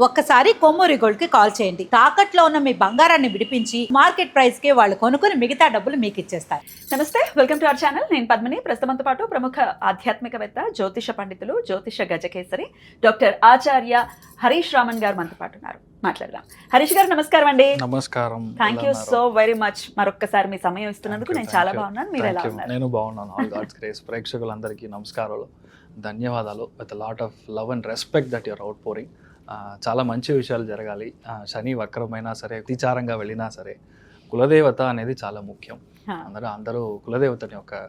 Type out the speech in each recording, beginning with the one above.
ఒక్కసారి కొమ్మూరి గోల్డ్ కి కాల్ చేయండి. తాకట్లో ఉన్న మీ బంగారాన్ని విడిపించి మార్కెట్ ప్రైస్ కి వాళ్ళు కొనుక్కుని మిగతా డబ్బులు మీకు ఇచ్చేస్తారు. నమస్తే, వెల్కమ్ టు అవర్ ఛానల్. నేను పద్మిని. ప్రస్తుతంతో పాటు ప్రముఖ ఆధ్యాత్మికవేత్త, జ్యోతిష పండితులు, జ్యోతిష గజకేసరి డాక్టర్ ఆచార్య హరీష్ రామన్ గారు మనతో పాటు ఉన్నారు. మాట్లాడదాం. హరీష్ గారు నమస్కారం అండి. నమస్కారం. Thank you so very much. మరొక్కసారి మీ సమయం ఇస్తున్నందుకు నేను చాలా బాగున్నాను. మీరు ఎలా ఉన్నారు? నేను బాగున్నాను. All God's grace. ప్రేక్షకులందరికీ నమస్కారాలు, ధన్యవాదాలు. With lot of love and respect that your outpouring. చాలా మంచి విషయాలు జరగాలి. శని వక్రమైనా సరే, అతిచారంగా వెళ్ళినా సరే, కులదేవత అనేది చాలా ముఖ్యం. అందరూ కులదేవతని ఒక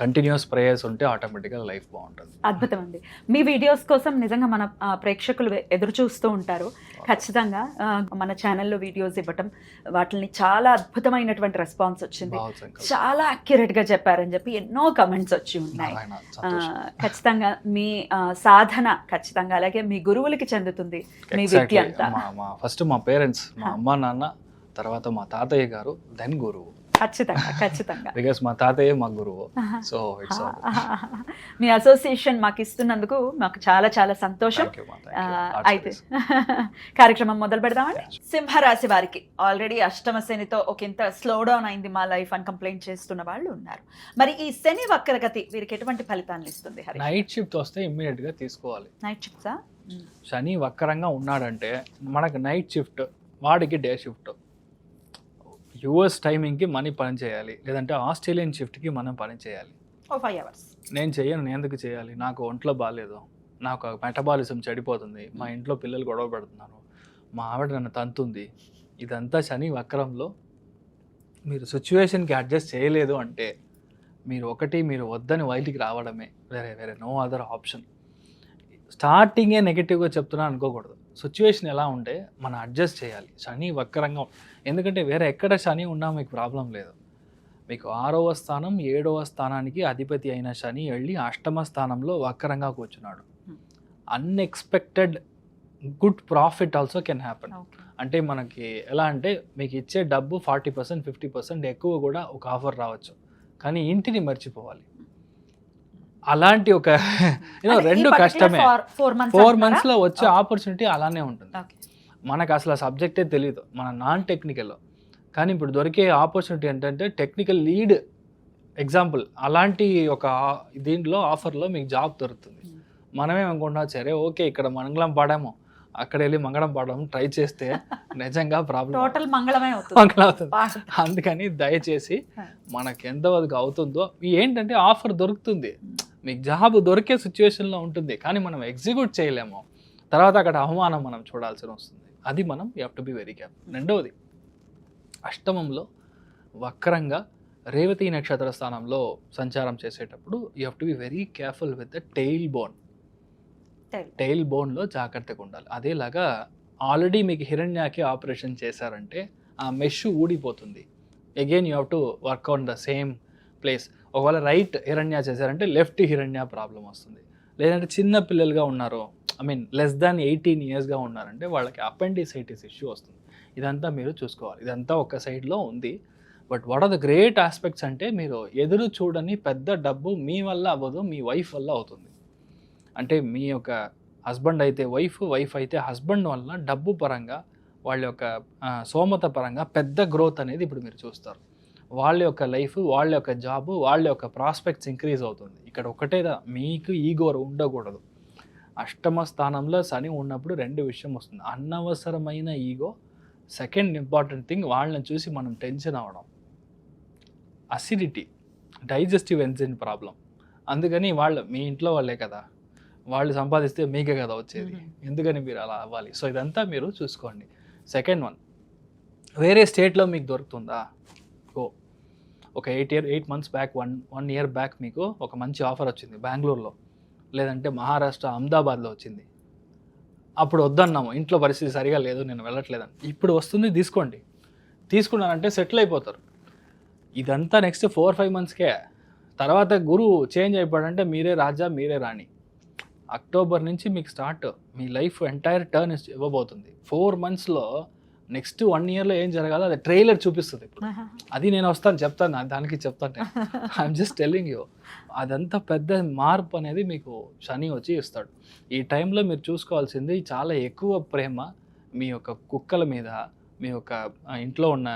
కంటిన్యూస్ ప్రేయర్స్ ఉంటే ఆటోమేటిక్గా లైఫ్ బాగుంటుంది. అద్భుతం అండి. మీ వీడియోస్ కోసం నిజంగా మన ప్రేక్షకులు ఎదురు చూస్తూ ఉంటారు. ఖచ్చితంగా మన ఛానల్లో వీడియోస్ ఇవ్వటం, వాటిని చాలా అద్భుతమైనటువంటి రెస్పాన్స్ వచ్చింది. చాలా అక్యురేట్ గా చెప్పారని చెప్పి ఎన్నో కమెంట్స్ వచ్చి ఉన్నాయి. ఖచ్చితంగా మీ సాధన ఖచ్చితంగా అలాగే మీ గురువులకి చెందుతుంది మీ విద్య అంతా. ఫస్ట్ మా పేరెంట్స్, మా అమ్మ నాన్న, తర్వాత మా తాతయ్య గారు, దెన్ గురువు. ఖచ్చితంగా బికాస్ మా తాతయ్య మా గురువు. సో ఇట్స్ మీ అసోసియేషన్ మాకు ఇస్తున్నందుకు మాకు చాలా చాలా సంతోషం. అయితే కార్యక్రమం మొదలు పెడదామండి. సింహరాశి వారికి ఆల్రెడీ అష్టమ శనితో ఒకంత స్లో డౌన్ అయింది మా లైఫ్ అని కంప్లైంట్ చేస్తున్న వాళ్ళు ఉన్నారు. మరి ఈ శని వక్రగతి వీరికి ఎటువంటి ఫలితాన్ని ఇస్తుంది? నైట్ షిఫ్ట్ వస్తే ఇమ్మీడియట్ గా తీసుకోవాలి. నైట్ షిఫ్ట్సా? శని వక్రంగా ఉన్నాడంటే మనకు నైట్ షిఫ్ట్, వాడికి డే షిఫ్ట్. యుఎస్ టైమింగ్కి మనీ పని చేయాలి, లేదంటే ఆస్ట్రేలియన్ షిఫ్ట్కి మనం పని చేయాలి. 5 hours నేను చేయను. నేను ఎందుకు చేయాలి? నాకు ఒంట్లో బాగాలేదు, నాకు మెటబాలిజం చెడిపోతుంది, మా ఇంట్లో పిల్లలు గొడవ పెడుతున్నారు, మా ఆవిడ నన్ను తంతుంది. ఇదంతా శని వక్రంలో మీరు సిచ్యువేషన్కి అడ్జస్ట్ చేయలేదు అంటే మీరు వద్దని బయటికి రావడమే. వేరే నో అదర్ ఆప్షన్. స్టార్టింగే నెగిటివ్గా చెప్తున్నాను అనుకోకూడదు. సిచ్యువేషన్ ఎలా ఉంటే మనం అడ్జస్ట్ చేయాలి. శని వక్రంగా, ఎందుకంటే వేరే ఎక్కడ శని ఉన్నా మీకు ప్రాబ్లం లేదు. మీకు 6వ స్థానం 7వ స్థానానికి అధిపతి అయిన శని వెళ్ళి అష్టమ స్థానంలో వక్రంగా కూర్చున్నాడు. Unexpected good profit also can happen. అంటే మనకి ఎలా అంటే మీకు ఇచ్చే డబ్బు 40% 50% ఎక్కువ కూడా ఒక ఆఫర్ రావచ్చు, కానీ ఇంటిని మర్చిపోవాలి. అలాంటి ఒక రెండు కష్టమే. 4 months లో వచ్చే ఆపర్చునిటీ అలానే ఉంటుంది. మనకు అసలు సబ్జెక్టే తెలియదు, మన నాన్ టెక్నికల్. కానీ ఇప్పుడు దొరికే ఆపర్చునిటీ ఏంటంటే టెక్నికల్ లీడ్ ఎగ్జాంపుల్. అలాంటి ఒక దీంట్లో ఆఫర్లో మీకు జాబ్ దొరుకుతుంది. మనమే అనుకుంటున్నాం సరే ఓకే ఇక్కడ మంగళం పాడాము, అక్కడ వెళ్ళి మంగళం పాడడం ట్రై చేస్తే నిజంగా ప్రాబ్లం అవుతుంది. అందుకని దయచేసి మనకి ఎంతవరకు అవుతుందో, ఏంటంటే ఆఫర్ దొరుకుతుంది, మీకు జాబ్ దొరికే సిచ్యువేషన్లో ఉంటుంది, కానీ మనం ఎగ్జిక్యూట్ చేయలేము. తర్వాత అక్కడ అవమానం మనం చూడాల్సి వస్తుంది. అది మనం you have to be very careful. రెండవది, అష్టమంలో వక్రంగా రేవతి నక్షత్ర స్థానంలో సంచారం చేసేటప్పుడు you have to be very careful with the tail bone. Tail బోన్లో జాగ్రత్తగా ఉండాలి. అదేలాగా ఆల్రెడీ మీకు హిరణ్యాకి ఆపరేషన్ చేశారంటే ఆ మెష్ ఊడిపోతుంది. Again you have to work on the same place. ఒకవేళ రైట్ హిరణ్య చేశారంటే లెఫ్ట్ హిరణ్య ప్రాబ్లం వస్తుంది. లేదంటే చిన్న పిల్లలుగా ఉన్నారు, లెస్ దాన్ 18 yearsగా ఉన్నారంటే వాళ్ళకి అపెండిసైటిస్ ఇష్యూ వస్తుంది. ఇదంతా మీరు చూసుకోవాలి. ఇదంతా ఒక సైడ్లో ఉంది. But what are the great aspects అంటే మీరు ఎదురు చూడని పెద్ద డబ్బు మీ వల్ల అవ్వదు, మీ వైఫ్ వల్ల అవుతుంది. అంటే మీ యొక్క హస్బెండ్ అయితే వైఫ్ అయితే హస్బెండ్ వల్ల డబ్బు పరంగా, వాళ్ళ యొక్క సోమత పరంగా పెద్ద గ్రోత్ అనేది ఇప్పుడు మీరు చూస్తారు. వాళ్ళ యొక్క లైఫ్, వాళ్ళ యొక్క జాబు, వాళ్ళ యొక్క ప్రాస్పెక్ట్స్ ఇంక్రీజ్ అవుతుంది. ఇక్కడ ఒకటే, మీకు ఈగో ఉండకూడదు. అష్టమ స్థానంలో శని ఉన్నప్పుడు 2 విషయం వస్తుంది. అనవసరమైన ఈగో. సెకండ్ ఇంపార్టెంట్ థింగ్, వాళ్ళని చూసి మనం టెన్షన్ అవ్వడం. Acidity, digestive enzyme problem. అందుకని మీ ఇంట్లో వాళ్ళే కదా, వాళ్ళు సంపాదిస్తే మీకే కదా వచ్చేది, ఎందుకని మీరు అలా అవ్వాలి? సో ఇదంతా మీరు చూసుకోండి. సెకండ్ వన్, వేరే స్టేట్లో మీకు దొరుకుతుందా? ఒక 8 months బ్యాక్, 1 year బ్యాక్ మీకు ఒక మంచి ఆఫర్ వచ్చింది బెంగళూరులో, లేదంటే మహారాష్ట్ర అహ్మదాబాద్లో వచ్చింది. అప్పుడు వద్దన్నాము, ఇంట్లో పరిస్థితి సరిగా లేదు, నేను వెళ్ళట్లేదని. ఇప్పుడు వస్తుంది, తీసుకోండి. తీసుకున్నానంటే సెటిల్ అయిపోతారు. ఇదంతా నెక్స్ట్ 4-5 monthsకే. తర్వాత గురువు చేంజ్ అయిపోయాడంటే మీరే రాజా, మీరే రాణి. అక్టోబర్ నుంచి మీకు స్టార్ట్, మీ లైఫ్ ఎంటైర్ టర్న్ ఇవ్వబోతుంది. 4 monthsలో నెక్స్ట్ 1 yearలో ఏం జరగాలో అది ట్రైలర్ చూపిస్తుంది ఇప్పుడు. అది నేను చెప్తాను దానికి చెప్తాను. ఐఎమ్ జస్ట్ టెల్లింగ్ యూ, అదంతా పెద్ద మార్పు అనేది మీకు శని వచ్చి ఇస్తాడు. ఈ టైంలో మీరు చూసుకోవాల్సింది చాలా ఎక్కువ ప్రేమ మీ యొక్క కుక్కల మీద, మీ యొక్క ఇంట్లో ఉన్న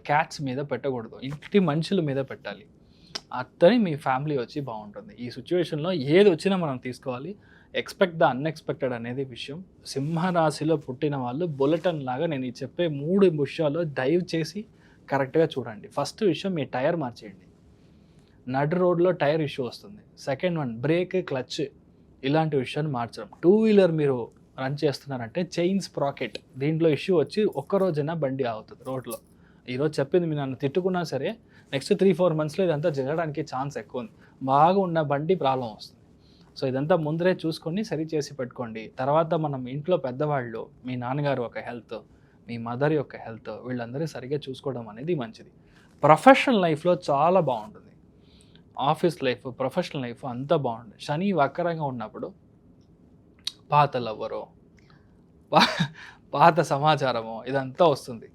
క్యాట్స్ మీద పెట్టకూడదు, ఇంటి మనుషుల మీద పెట్టాలి. అతని మీ ఫ్యామిలీ వచ్చి బాగుంటుంది. ఈ సిచ్యువేషన్లో ఏది వచ్చినా మనం తీసుకోవాలి. ఎక్స్పెక్ట్ ద అన్ఎక్స్పెక్టెడ్ అనేది విషయం. సింహరాశిలో పుట్టిన వాళ్ళు బులెటిన్ లాగా నేను ఈ చెప్పే 3 విషయాల్లో డైవ్ చేసి కరెక్ట్గా చూడండి. ఫస్ట్ విషయం, మీ టైర్ మార్చేయండి. నడు రోడ్లో టైర్ ఇష్యూ వస్తుంది. సెకండ్ వన్, బ్రేక్, క్లచ్ ఇలాంటి విషయాన్ని మార్చడం. 2-wheeler మీరు రన్ చేస్తున్నారంటే చైన్ స్ప్రాకెట్ దీంట్లో ఇష్యూ వచ్చి ఒక్కరోజైనా బండి ఆగుతుంది రోడ్లో. ఈరోజు చెప్పింది మీరు నన్ను తిట్టుకున్నా సరే నెక్స్ట్ 3-4 monthsలో ఇదంతా జరగడానికి ఛాన్స్ ఎక్కువ ఉంది. బాగా ఉన్న బండి ప్రాబ్లం వస్తుంది. సో ఇదంతా ముందరే చూసుకొని సరి చేసి పెట్టుకోండి. తర్వాత మనం ఇంట్లో పెద్దవాళ్ళు, మీ నాన్నగారు యొక్క హెల్త్, మీ మదర్ యొక్క హెల్త్, వీళ్ళందరూ సరిగ్గా చూసుకోవడం అనేది మంచిది. ప్రొఫెషనల్ లైఫ్లో చాలా బాగుంటుంది. ఆఫీస్ లైఫ్, ప్రొఫెషనల్ లైఫ్ అంతా బాగుంటుంది. శని వక్రంగా ఉన్నప్పుడు పాత లవ్వరో, పాత సమాచారమో ఇదంతా వస్తుంది.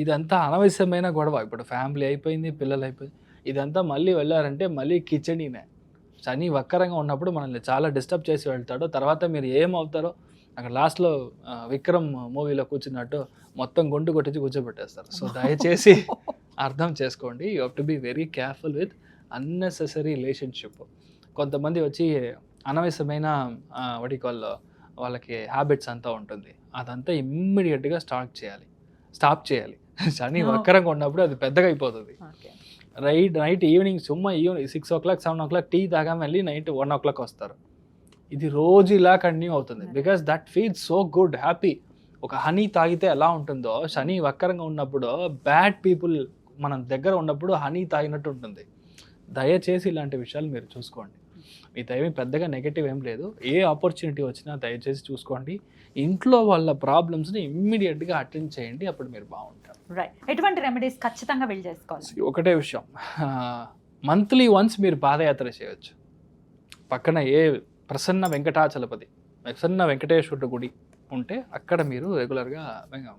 ఇదంతా అనవసరమైన గొడవ. ఇప్పుడు ఫ్యామిలీ అయిపోయింది, పిల్లలు అయిపోయింది, ఇదంతా మళ్ళీ వెళ్ళారంటే మళ్ళీ కిచెడీనే. శని వక్రంగా ఉన్నప్పుడు మనల్ని చాలా డిస్టర్బ్ చేసి వెళ్తాడు. తర్వాత మీరు ఏమవుతారో అక్కడ లాస్ట్లో విక్రమ్ మూవీలో కూర్చున్నట్టు మొత్తం గుండు కొట్టించి కూర్చోబెట్టేస్తారు. సో దయచేసి అర్థం చేసుకోండి. You have to be very careful with unnecessary relationship. కొంతమంది వచ్చి అనవసరమైన వాళ్ళకి హ్యాబిట్స్ అంతా ఉంటుంది. అదంతా ఇమ్మీడియట్గా స్టాప్ చేయాలి. శని వక్రంగా ఉన్నప్పుడు అది పెద్దగా అయిపోతుంది. Night evening 6 o'clock 7 o'clock tea తాగా వెళ్ళి నైట్ 1 o'clock వస్తారు. ఇది రోజు ఇలా కంటిన్యూ అవుతుంది. Because that feels so good, happy. ఒక హనీ తాగితే ఎలా ఉంటుందో శని వక్రంగా ఉన్నప్పుడు బ్యాడ్ పీపుల్ మనం దగ్గర ఉన్నప్పుడు హనీ తాగినట్టు ఉంటుంది. దయచేసి ఇలాంటి విషయాలు మీరు చూసుకోండి. మీ ఏమీ పెద్దగా నెగటివ్ ఏం లేదు. ఏ ఆపర్చునిటీ వచ్చినా దయచేసి చూసుకోండి. ఇంట్లో వాళ్ళ ప్రాబ్లమ్స్ని ఇమ్మీడియట్గా అటెండ్ చేయండి. అప్పుడు మీరు బాగుంటారు. రైట్. ఎటువంటి రెమెడీస్ ఖచ్చితంగా వీళ్ళు చేసుకోవాలి? ఒకటే విషయం, మంత్లీ వన్స్ మీరు పాదయాత్ర చేయొచ్చు. పక్కన ఏ ప్రసన్న వెంకటేశ్వరుడు గుడి ఉంటే అక్కడ మీరు రెగ్యులర్గా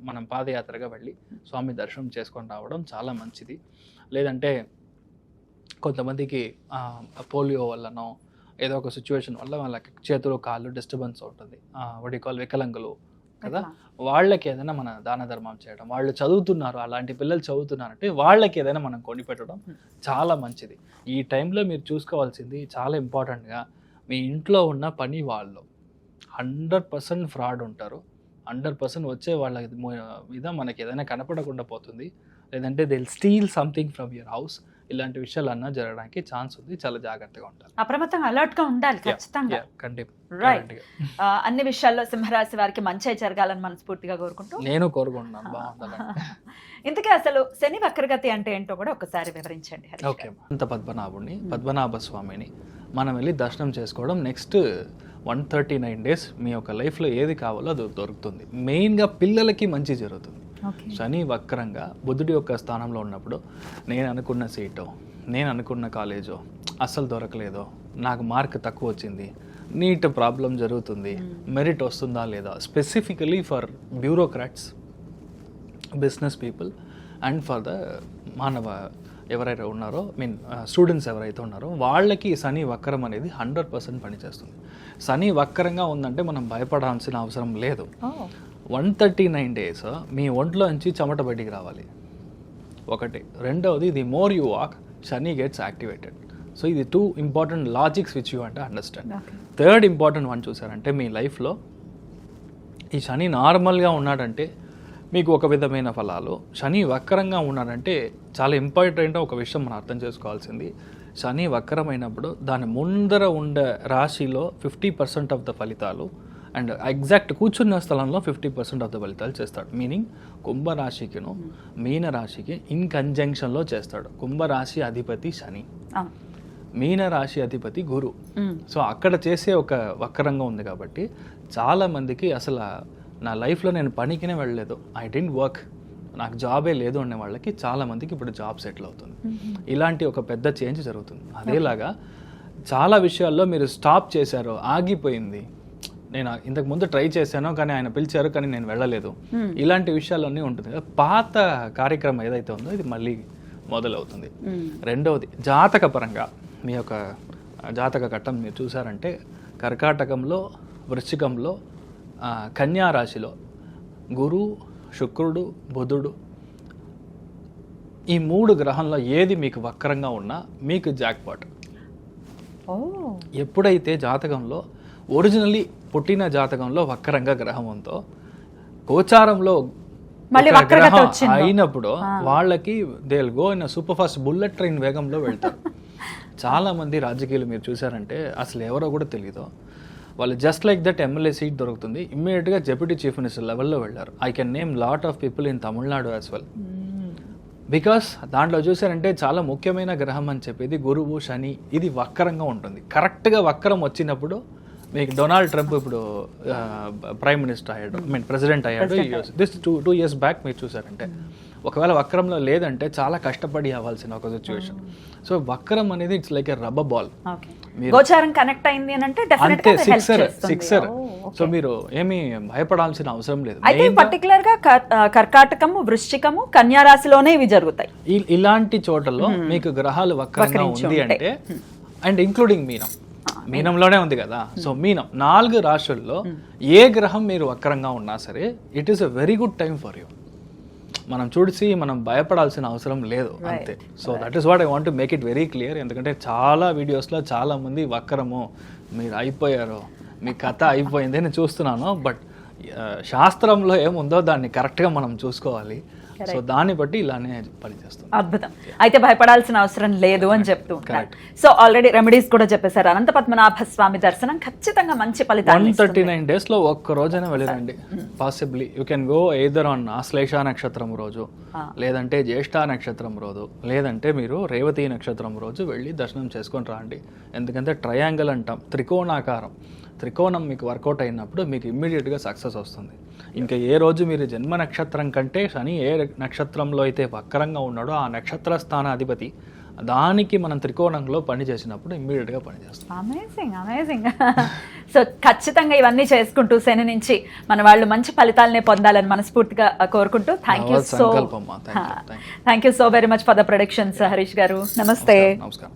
మనం పాదయాత్రగా వెళ్ళి స్వామి దర్శనం చేసుకొని రావడం చాలా మంచిది. లేదంటే కొంతమందికి పోలియో వల్లనో ఏదో ఒక సిచ్యువేషన్ వల్ల వాళ్ళకి చేతులు కాళ్ళు డిస్టర్బెన్స్ ఉంటుంది, వికలాంగులు కదా, వాళ్ళకి ఏదైనా మన దాన ధర్మం చేయడం. వాళ్ళు చదువుతున్నారు, అలాంటి పిల్లలు చదువుతున్నారంటే వాళ్ళకి ఏదైనా మనం కొనిపెట్టడం చాలా మంచిది. ఈ టైంలో మీరు చూసుకోవాల్సింది చాలా ఇంపార్టెంట్గా, మీ ఇంట్లో ఉన్న పని వాళ్ళు 100% ఫ్రాడ్ ఉంటారు. 100% వచ్చే వాళ్ళ మీద మనకి ఏదైనా కనపడకుండా పోతుంది. లేదంటే they will steel something from your house. ఇలాంటి విషయాలు అన్నా జరగడానికి ఛాన్స్ ఉంది. చాలా జాగ్రత్తగా ఉంటారు. అప్రమత్తంగా అలర్ట్ గా ఉండాలి ఖచ్చితంగా. రైట్. అన్ని విషయాల్లో సింహరాశి వారికి మంచి జరగాలని మనస్ఫూర్తిగా కోరుకుంటూ నేను కోరుకుంటున్నాను బాగుండాలని. ఇంతకీ అసలు శని వక్రగతి అంటే ఏంటో కూడా ఒకసారి వివరించండి. ఓకే, అంత పద్మనాభ స్వామిని మనం వెళ్ళి దర్శనం చేసుకోవడం. నెక్స్ట్ 139 days మీ యొక్క లైఫ్లో ఏది కావాలో అది దొరుకుతుంది. మెయిన్గా పిల్లలకి మంచి జరుగుతుంది. శని వక్రంగా బుధుడి యొక్క స్థానంలో ఉన్నప్పుడు నేను అనుకున్న సీటో, నేను అనుకున్న కాలేజో అస్సలు దొరకలేదో, నాకు మార్క్ తక్కువ వచ్చింది, నీట్ ప్రాబ్లం జరుగుతుంది, మెరిట్ వస్తుందా లేదా, specifically for bureaucrats, business people and for the మానవ ఎవరైతే ఉన్నారో స్టూడెంట్స్ ఎవరైతే ఉన్నారో వాళ్ళకి శని వక్రం అనేది 100% పనిచేస్తుంది. శని వక్రంగా ఉందంటే మనం భయపడాల్సిన అవసరం లేదు. 139 days మీ ఒంట్లో నుంచి చెమట బయటికి రావాలి ఒకటి. రెండవది, the more you walk Shani gets activated. So ఇది 2 important లాజిక్స్ విచ్ యూ అంటే అండర్స్టాండ్. థర్డ్ ఇంపార్టెంట్ వన్ చూసారంటే, మీ లైఫ్లో ఈ శని నార్మల్గా ఉన్నాడంటే మీకు ఒక విధమైన ఫలాలు, శని వక్రంగా ఉన్నాడంటే చాలా ఇంపార్టెంట్ ఒక విషయం మనం అర్థం చేసుకోవాల్సింది. శని వక్రమైనప్పుడు దాని ముందర ఉండే రాశిలో 50% ఆఫ్ ద ఫలితాలు అండ్ ఎగ్జాక్ట్ కూర్చున్న స్థలంలో 50% ఆఫ్ ద ఫలితాలు చేస్తాడు. మీనింగ్ కుంభరాశికిను మీనరాశికి ఇన్ కంజంక్షన్లో చేస్తాడు. కుంభరాశి అధిపతి శని, మీనరాశి అధిపతి గురు. సో అక్కడ చేసే ఒక వక్రంగా ఉంది కాబట్టి చాలా మందికి అసలు నా లైఫ్లో నేను పనికినే వెళ్ళలేదు, ఐ డెంట్ వర్క్, నాకు జాబే లేదు అనే వాళ్ళకి చాలా మందికి ఇప్పుడు జాబ్ సెటిల్ అవుతుంది. ఇలాంటి ఒక పెద్ద చేంజ్ జరుగుతుంది. అదేలాగా చాలా విషయాల్లో మీరు స్టాప్ చేశారో, ఆగిపోయింది, నేను ఇంతకు ముందు ట్రై చేశాను కానీ ఆయన పిలిచారు కానీ నేను వెళ్ళలేదు, ఇలాంటి విషయాలన్నీ ఉంటుంది కదా. పాత కార్యక్రమం ఏదైతే ఉందో ఇది మళ్ళీ మొదలవుతుంది. రెండవది జాతక పరంగా మీ యొక్క జాతక ఘట్టం మీరు చూసారంటే కర్కాటకంలో, వృశ్చికంలో, కన్యా రాశిలో గురు, శుక్రుడు, బుధుడు, ఈ 3 గ్రహంలో ఏది మీకు వక్రంగా ఉన్నా మీకు జాక్పాట్. ఎప్పుడైతే జాతకంలో ఒరిజినల్లీ పుట్టిన జాతకంలో వక్రంగా గ్రహం ఉందో గోచారంలో గ్రహం అయినప్పుడు వాళ్ళకి they will go in super fast bullet train వేగంలో వెళ్తారు. చాలా మంది రాజకీయాలు మీరు చూసారంటే అసలు ఎవరో కూడా తెలియదు, వాళ్ళు just like that MLA seat దొరుకుతుంది ఇమ్మీడియట్గా డెప్యూటీ చీఫ్ మినిస్టర్ లెవెల్లో వెళ్ళారు. I can name lot of people in Tamil Nadu as well. Because దాంట్లో చూసారంటే చాలా ముఖ్యమైన గ్రహం అని చెప్పేది గురువు, శని, ఇది వక్రంగా ఉంటుంది. కరెక్ట్గా వక్రం వచ్చినప్పుడు మీకు డొనాల్డ్ ట్రంప్ ఇప్పుడు ప్రైమ్ మినిస్టర్ అయ్యాడు, ప్రెసిడెంట్ అయ్యాడు. దిస్ 2 years బ్యాక్ మీరు చూసారంటే ఒకవేళ వక్రంలో లేదంటే చాలా కష్టపడి అవ్వాల్సిన ఒక సిచ్యువేషన్. సో వక్రం అనేది it's like a rubber ball. గోచారం కనెక్ట్ అయింది అని అంటే అంతే, సిక్సర్. సో మీరు ఏమీ భయపడాల్సిన అవసరం లేదు. అయితే పర్టికులర్ గా కర్కాటకము, వృశ్చికము, కన్యా రాశిలోనే ఇవి జరుగుతాయి. ఇలాంటి చోటలో మీకు గ్రహాలు వక్రంగా ఉంది అంటే, అండ్ ఇంక్లూడింగ్ మీనంలోనే ఉంది కదా. సో మీనం 4 రాశుల్లో ఏ గ్రహం మీరు వక్రంగా ఉన్నా సరే it is a very good time for you. మనం చూసి మనం భయపడాల్సిన అవసరం లేదు అంతే. So that is what I want to make it very clear. ఎందుకంటే చాలా వీడియోస్లో చాలా మంది వక్రము, మీరు అయిపోయారు, మీ కథ అయిపోయింది అని చూస్తున్నాను. బట్ శాస్త్రంలో ఏముందో దాన్ని కరెక్ట్గా మనం చూసుకోవాలి. సో దాన్ని బట్టి ఇలానే పనిచేస్తుంది. అద్భుతం. అయితే భయపడాల్సిన అవసరం లేదు అని చెప్తూ ఉంటారు. సో ఆల్రెడీ రెమెడీస్ కూడా చెప్పేశారు. అనంత పద్మనాభ స్వామి దర్శనం ఖచ్చితంగా మంచి ఫలితాలు. 139 days లో ఒక్క రోజైనా వెళ్ళిరండి. Possibly you can go either on Ashlesha నక్షత్రం రోజు, లేదంటే జ్యేష్ఠ నక్షత్రం రోజు, లేదంటే మీరు రేవతి నక్షత్రం రోజు వెళ్ళి దర్శనం చేసుకొని రాండి. ఎందుకంటే ట్రయాంగిల్ అంటాం, త్రికోణాకారం. త్రికోణం మీకు వర్కౌట్ అయినప్పుడు మీకు ఇమ్మీడియట్గా సక్సెస్ వస్తుంది. ఇంకా ఏ రోజు మీరు జన్మ నక్షత్రం కంటే శని ఏ నక్షత్రంలో అయితే వక్రంగా ఉన్నాడో ఆ నక్షత్ర స్థానాధిపతి దానికి మనం త్రికోణంలో పని చేసినప్పుడు ఇమ్మీడియట్గా పనిచేస్తాం. అమేజింగ్. సో ఖచ్చితంగా ఇవన్నీ చేసుకుంటూ శని నుంచి మన వాళ్ళు మంచి ఫలితాలనే పొందాలని మనస్ఫూర్తిగా కోరుకుంటూ thank you so very much for the productions Harish గారు. నమస్తే. నమస్కారం.